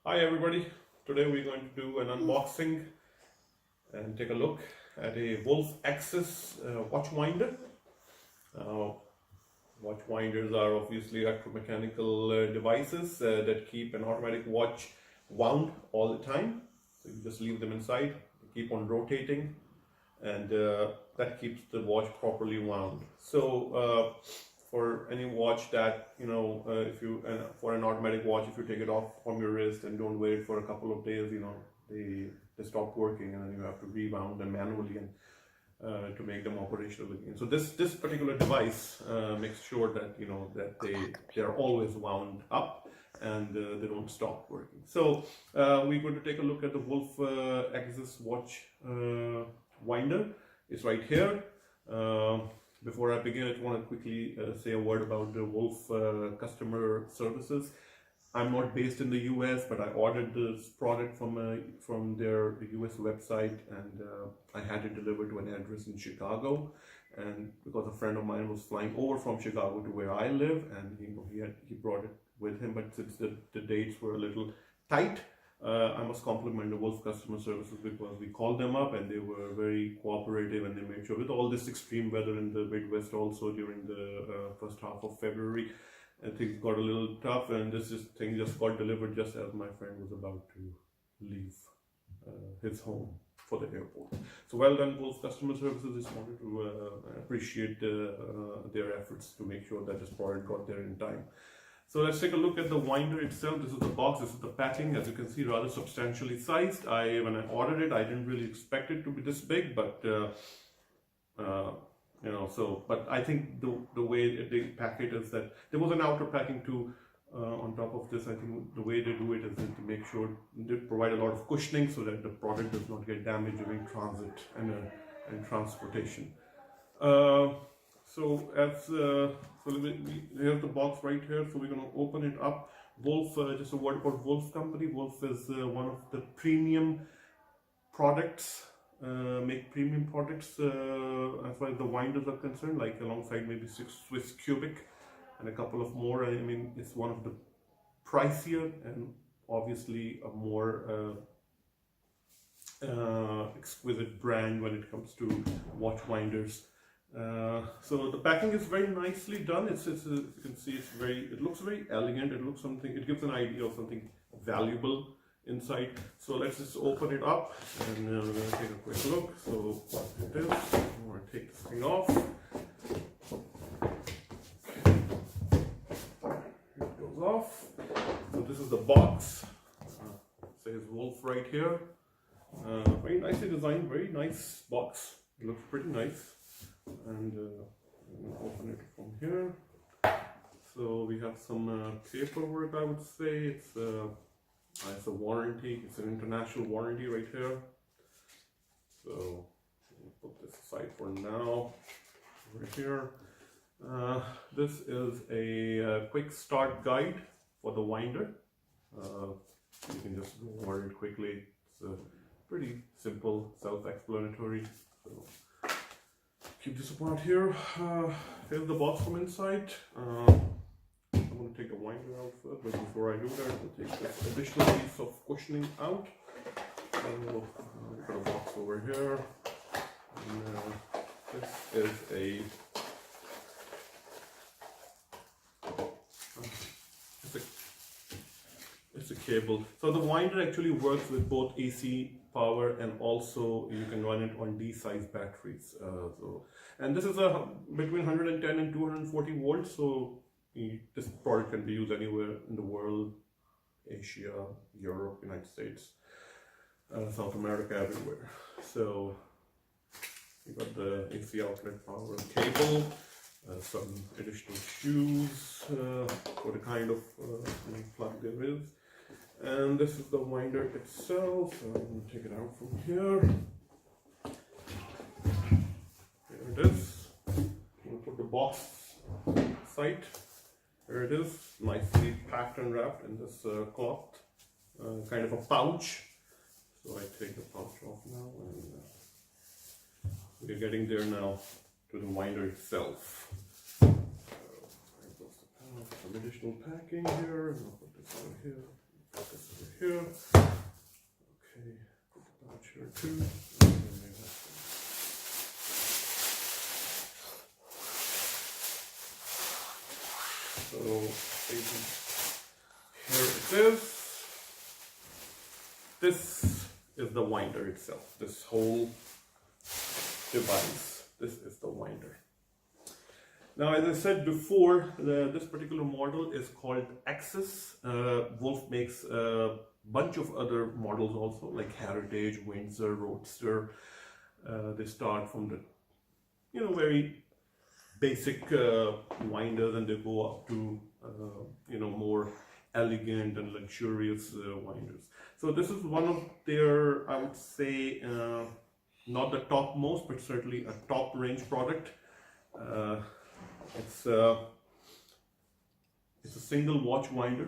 Hi everybody, today we're going to do an unboxing and take a look at a Wolf Axis watch winder. Watch winders are obviously electromechanical devices that keep an automatic watch wound all the time. So you just leave them inside, they keep on rotating, and that keeps the watch properly wound. So for any watch that for an automatic watch, if you take it off from your wrist and don't wear it for a couple of days, they stop working, and then you have to rewound them manually and to make them operational again. So this particular device makes sure that they're always wound up and they don't stop working. So we're going to take a look at the Wolf Axis watch winder. It's right here. Before I begin, I just want to quickly say a word about the Wolf customer services. I'm not based in the US, but I ordered this product from their US website, and I had it delivered to an address in Chicago. And because a friend of mine was flying over from Chicago to where I live, and he brought it with him, but since the dates were a little tight, I must compliment the Wolf customer services, because we called them up and they were very cooperative, and they made sure, with all this extreme weather in the Midwest also during the first half of February, things got a little tough, and this thing just got delivered just as my friend was about to leave his home for the airport. So well done, Wolf customer services. Just wanted to appreciate their efforts to make sure that this product got there in time. So let's take a look at the winder itself. This is the box, this is the packing. As you can see, rather substantially sized. When I ordered it, I didn't really expect it to be this big, but but I think the way they pack it is that there was an outer packing too on top of this. I think the way they do it is to make sure they provide a lot of cushioning so that the product does not get damaged during transit and transportation. Here's the box right here. So we're going to open it up. Wolf, just a word about Wolf company. Wolf is one of the premium products, make premium products as far as the winders are concerned, like alongside maybe Swiss Cubic and a couple of more. I mean, it's one of the pricier and obviously a more exquisite brand when it comes to watch winders. So the packing is very nicely done. As you can see, it looks very elegant. It gives an idea of something valuable inside. So let's just open it up, and we're going to take a quick look. So what it is, I'm going to take this thing off. It goes off. So this is the box. It says Wolf right here. Very nicely designed, very nice box. It looks pretty nice. And I'm going to open it from here. So we have some paperwork, I would say. It's a warranty. It's an international warranty right here. So we'll put this aside for now. Right here. This is a quick start guide for the winder. You can just go over it quickly. It's pretty simple, self-explanatory. So keep this apart here. Here's the box from inside. I'm going to take the winder out first, but before I do that, I'll take this additional piece of cushioning out. So we've got a box over here. And this is it's a cable. So the winder actually works with both AC power, and also you can run it on D-size batteries. And this is between 110 and 240 volts. So this product can be used anywhere in the world: Asia, Europe, United States, South America, everywhere. So you got the AC outlet power cable, some additional shoes for the kind of plug there is. And this is the winder itself. So I'm going to take it out from here. Here it is. I'm going to put the box aside. Here it is, nicely packed and wrapped in this cloth, kind of a pouch. So I take the pouch off now, and we're getting there now to the winder itself. So I close the pouch, some additional packing here, and I'll put this over here. Put this over here. Okay, put the pouch here too. So here it is. This is the winder itself. This whole device. This is the winder. Now, as I said before, this particular model is called Axis. Wolf makes a bunch of other models also, like Heritage, Windsor, Roadster. They start from the, very basic winders, and they go up to, more elegant and luxurious winders. So this is one of their, I would say, not the topmost, but certainly a top range product. It's a single watch winder.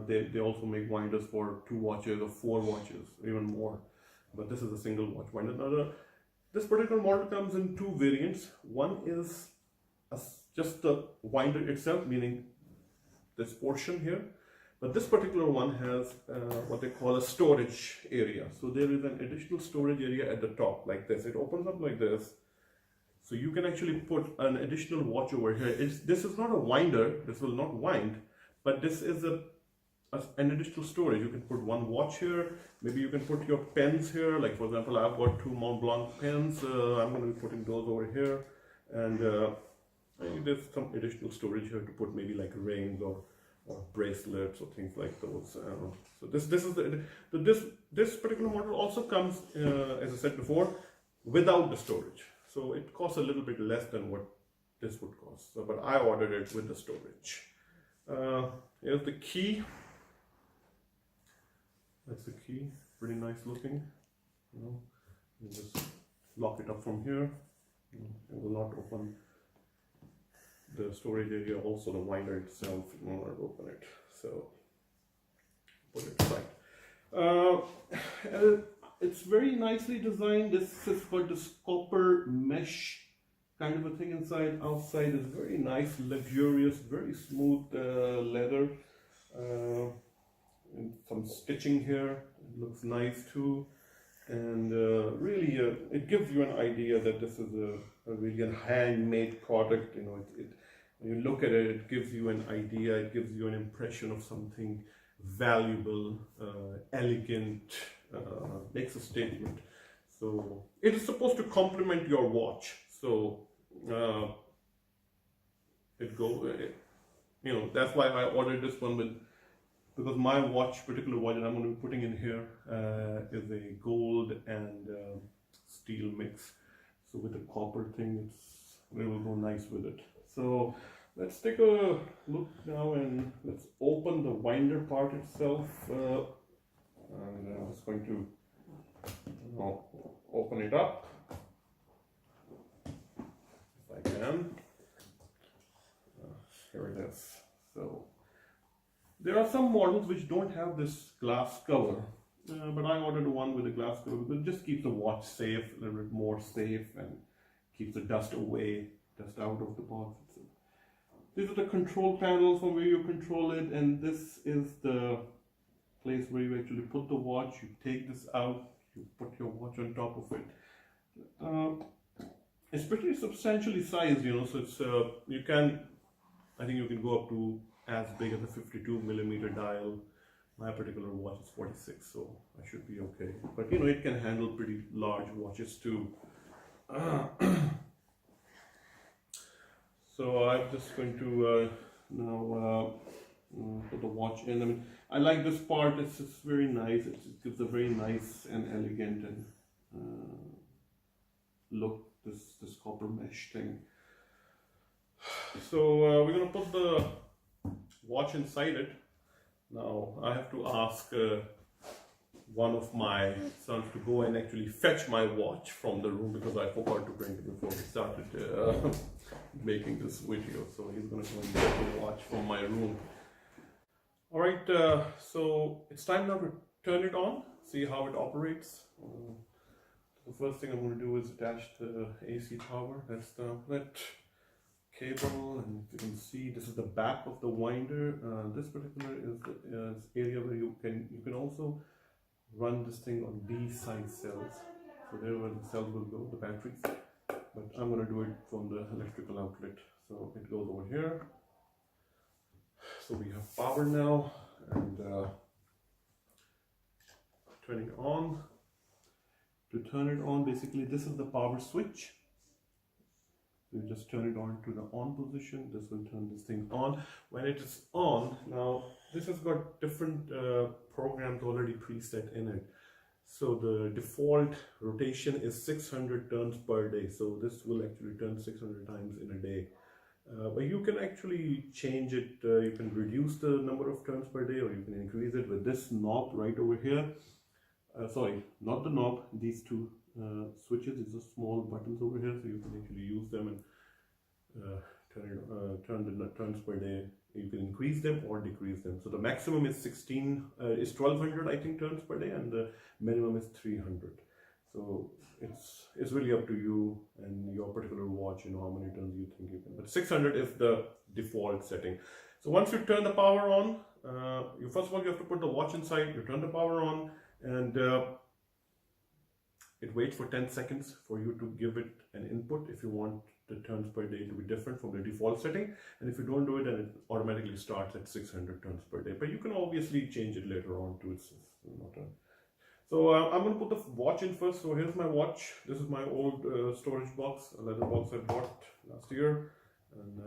They also make winders for 2 watches or 4 watches, even more. But this is a single watch winder. Now, this particular model comes in 2 variants. One is just the winder itself, meaning this portion here. But this particular one has what they call a storage area. So there is an additional storage area at the top, like this. It opens up like this. So you can actually put an additional watch over here. This is not a winder, this will not wind, but this is an additional storage. You can put 1 watch here, maybe you can put your pens here, like for example, I've got 2 Mont Blanc pens, I'm going to be putting those over here, and there's some additional storage here to put maybe like rings or bracelets or things like those. So this particular model also comes, as I said before, without the storage. So it costs a little bit less than what this would cost. So, but I ordered it with the storage. Here's the key. That's the key. Pretty nice looking. You just lock it up from here. It will not open the storage area. Also, the winder itself, you will not open it. So put it aside. It's very nicely designed. This is got this copper mesh kind of a thing inside. Outside is very nice, luxurious, very smooth leather. And some stitching here. It looks nice too. And really, it gives you an idea that this is a really handmade product. When you look at it, it gives you an idea. It gives you an impression of something valuable, elegant. Makes a statement. So it is supposed to complement your watch. So that's why I ordered this one because my particular watch that I'm going to be putting in here is a gold and steel mix. So with the copper thing, it will go nice with it. So let's take a look now and let's open the winder part itself. And I'm just going to open it up if I can. Here it is. So there are some models which don't have this glass cover, but I ordered one with a glass cover because it just keeps the watch safe, a little bit more safe, and keeps the dust away, dust out of the box. These are the control panels from where you control it, and this is the place where you actually put the watch. You take this out, you put your watch on top of it. It's pretty substantially sized, so it's I think you can go up to as big as a 52mm dial. My particular watch is 46, so I should be okay. But it can handle pretty large watches too. So I'm just going to now put the watch in. I mean, I like this part. It's very nice. It gives a very nice and elegant and look. This copper mesh thing. So we're gonna put the watch inside it. Now I have to ask one of my sons to go and actually fetch my watch from the room because I forgot to bring it before we started making this video. So he's gonna go and get the watch from my room. Alright, so it's time now to turn it on, see how it operates. The first thing I'm going to do is attach the AC power. That's the cable, and if you can see, this is the back of the winder. This particular is the area where you can also run this thing on these side cells. So there where the cells will go, the batteries. But I'm going to do it from the electrical outlet. So it goes over here. So we have power now, and turning on. To turn it on, basically this is the power switch. You just turn it on to the on position. This will turn this thing on. When it is on, now this has got different programs already preset in it. So the default rotation is 600 turns per day. So this will actually turn 600 times in a day. But you can actually change it. You can reduce the number of turns per day, or you can increase it with this knob right over here. Sorry, not the knob, these two switches. These are small buttons over here, so you can actually use them and turn the turns per day. You can increase them or decrease them. So the maximum is 1200, I think, turns per day, and the minimum is 300. So it's really up to you and your particular watch, how many turns you think you can. But 600 is the default setting. So once you turn the power on, you first of all you have to put the watch inside. You turn the power on, and it waits for 10 seconds for you to give it an input if you want the turns per day to be different from the default setting. And if you don't do it, then it automatically starts at 600 turns per day. But you can obviously change it later on to it's not a... So I'm going to put the watch in first. So here's my watch. This is my old storage box, a leather box I bought last year. And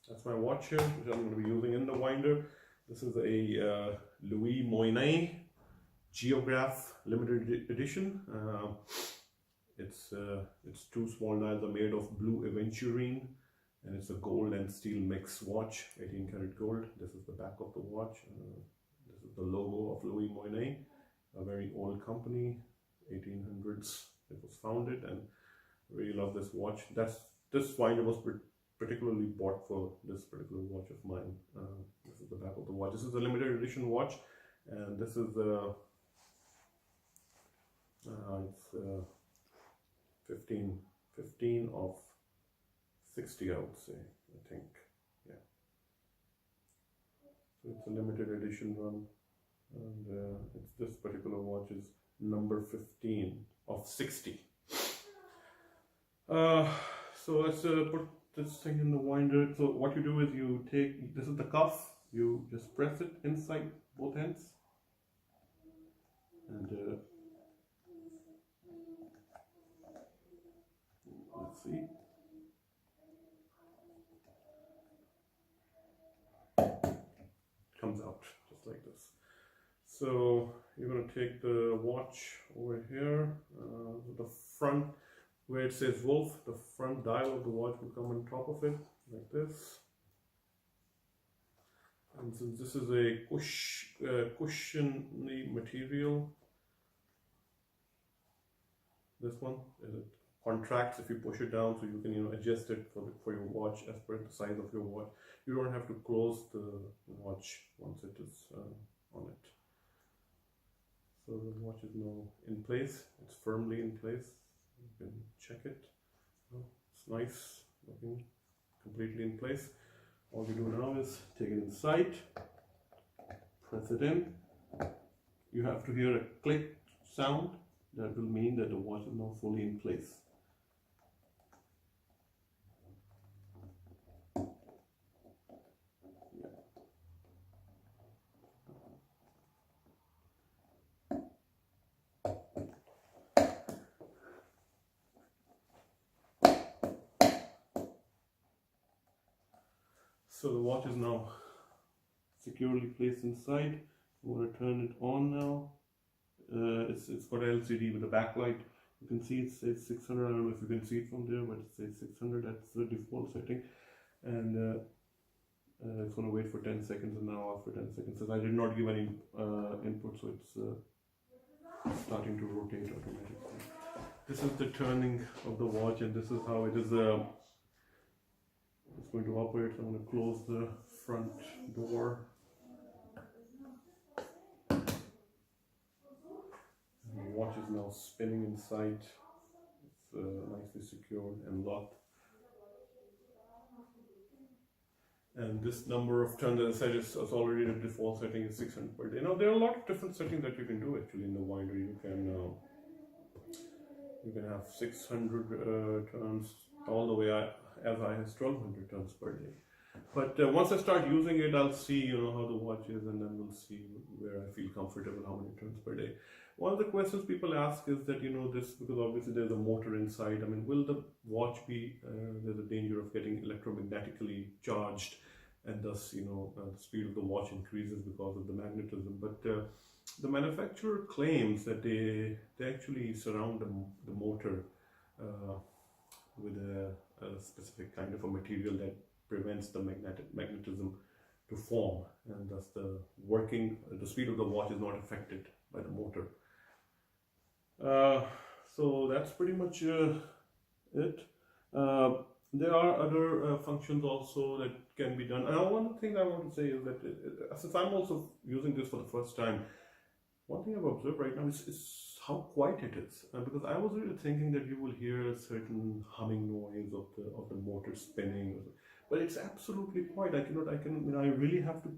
that's my watch here, which I'm going to be using in the winder. This is a Louis Moinet Geograph limited edition. It's two small dials are made of blue aventurine, and it's a gold and steel mix watch, 18 karat gold. This is the back of the watch. This is the logo of Louis Moinet, a very old company, 1800s it was founded, and really love this watch. This winder was particularly bought for this particular watch of mine. This is the back of the watch. This is a limited edition watch, and this is it's 15 of 60, I would say, I think. Yeah. So it's a limited edition one, and it's this particular watch is number 15 of 60. So let's put this thing in the winder. So what you do is you take, this is the cuff, you just press it inside both ends, and let's see. It comes out just like this. So you're going to take the watch over here, the front where it says Wolf, the front dial of the watch will come on top of it like this. And since this is a cushiony material, this one it contracts if you push it down, so you can adjust it for your watch as per the size of your watch. You don't have to close the watch once it is on it. So the watch is now in place. It's firmly in place. You can check it. It's nice looking, completely in place. All you do now is take it inside, press it in. You have to hear a click sound. That will mean that the watch is now fully in place. So the watch is now securely placed inside. I'm going to turn it on now. It's got LCD with a backlight. You can see it says 600. I don't know if you can see it from there, but it says 600. That's the default setting. And it's going to wait for 10 seconds. And now after 10 seconds, I did not give any input, so it's starting to rotate automatically. This is the turning of the watch, and this is how it is. It's going to operate. So I'm going to close the front door. And the watch is now spinning inside. It's nicely secured and locked. And this number of turns, as I said, is already the default setting is 600 per day. Now there are a lot of different settings that you can do actually in the winder. You can have 600 turns all the way as high as 1200 turns per day. But once I start using it, I'll see how the watch is, and then we'll see where I feel comfortable, how many turns per day. One of the questions people ask is that this, because obviously there's a motor inside. I mean, will the watch be there's a danger of getting electromagnetically charged, and thus the speed of the watch increases because of the magnetism. But the manufacturer claims that they actually surround the motor with a specific kind of a material that prevents the magnetism to form, and thus the speed of the watch is not affected by the motor. So that's pretty much it. There are other functions also that can be done. And one thing I want to say is that since I'm also using this for the first time, one thing I've observed right now is how quiet it is. Because I was really thinking that you will hear a certain humming noise of the motor spinning, but it's absolutely quiet. I really have to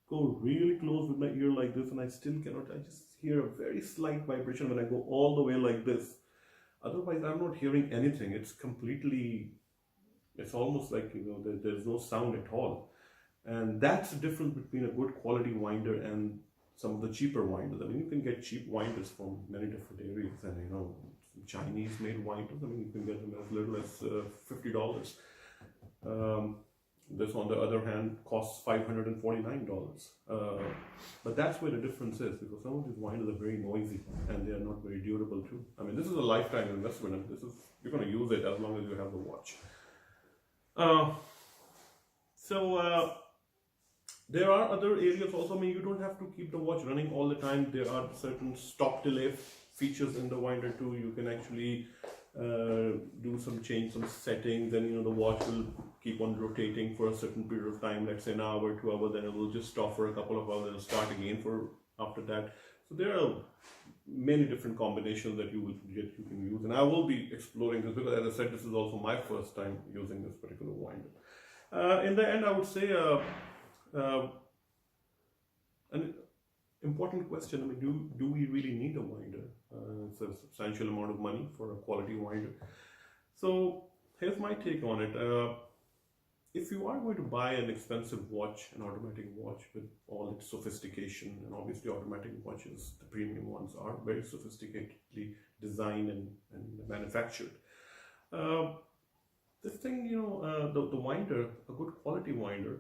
go really close with my ear like this, and I still cannot. I just hear a very slight vibration when I go all the way like this. Otherwise, I'm not hearing anything. It's almost like there's no sound at all. And that's the difference between a good quality winder and some of the cheaper winders. I mean, you can get cheap winders from many different areas, and Chinese made winders. I mean, you can get them as little as $50. This, on the other hand, costs $549. But that's where the difference is, because some of these winders are very noisy and they are not very durable too. I mean, this is a lifetime investment, and you're going to use it as long as you have the watch. There are other areas also. I mean, you don't have to keep the watch running all the time. There are certain stop delay features in the winder too. You can actually change some settings, and the watch will keep on rotating for a certain period of time, let's say an hour, 2 hours, then it will just stop for a couple of hours and start again after that. So there are many different combinations that you can use, and I will be exploring this, because as I said, this is also my first time using this particular winder. In the end, I would say an important question. I mean, do we really need a winder? It's a substantial amount of money for a quality winder. So here's my take on it. If you are going to buy an expensive watch, an automatic watch with all its sophistication, and obviously automatic watches, the premium ones, are very sophisticatedly designed and manufactured. This thing, the winder, a good quality winder,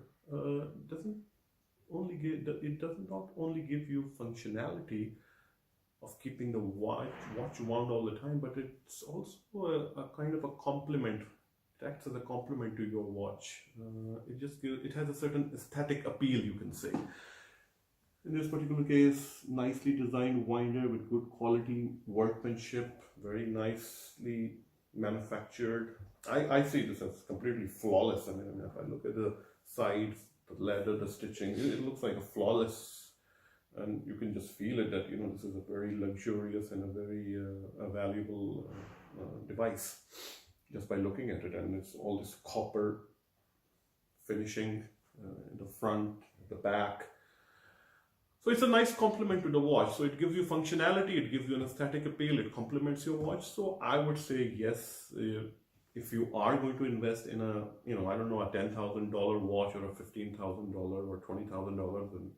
does not only give you functionality of keeping the watch wound all the time, but it's also a kind of a complement. It acts as a complement to your watch. It has a certain aesthetic appeal, you can say. In this particular case, nicely designed winder with good quality workmanship, very nicely manufactured. I see this as completely flawless. I mean, if I look at the sides, the leather, the stitching, it looks like a flawless, and you can just feel it that this is a very luxurious and a very valuable device just by looking at it. And it's all this copper finishing in the front, the back. So it's a nice complement to the watch. So it gives you functionality, it gives you an aesthetic appeal, it complements your watch. So I would say yes, if you are going to invest in a, a $10,000 watch or a $15,000 or $20,000, and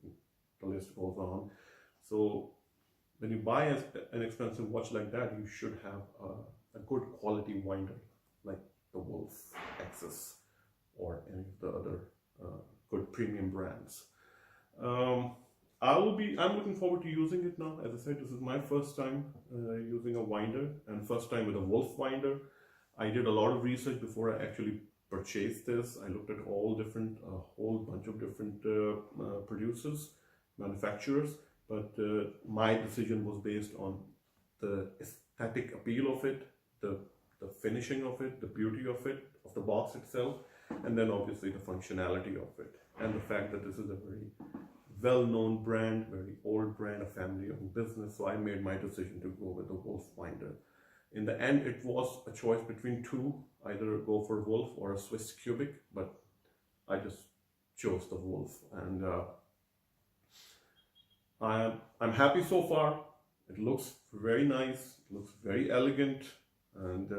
the list goes on. So when you buy an expensive watch like that, you should have a good quality winder, like the Wolf Access or any of the other good premium brands. I'm looking forward to using it now. As I said, this is my first time using a winder, and first time with a Wolf winder. I did a lot of research before I actually purchased this. I looked at a whole bunch of different producers, manufacturers, but my decision was based on the aesthetic appeal of it, the finishing of it, the beauty of it, of the box itself, and then obviously the functionality of it, and the fact that this is a very well-known brand, very old brand, a family-owned business. So I made my decision to go with the Wolf winder. In the end, it was a choice between two, either go for Wolf or a Swiss Cubic, but I just chose the wolf. And I'm happy so far. It looks very nice, it looks very elegant, and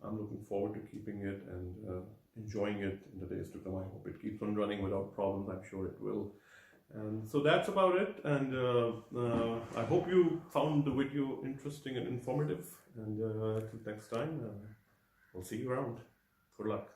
I'm looking forward to keeping it and enjoying it in the days to come. I hope it keeps on running without problems. I'm sure it will. And so that's about it. And I hope you found the video interesting and informative. And until next time, we'll see you around. Good luck.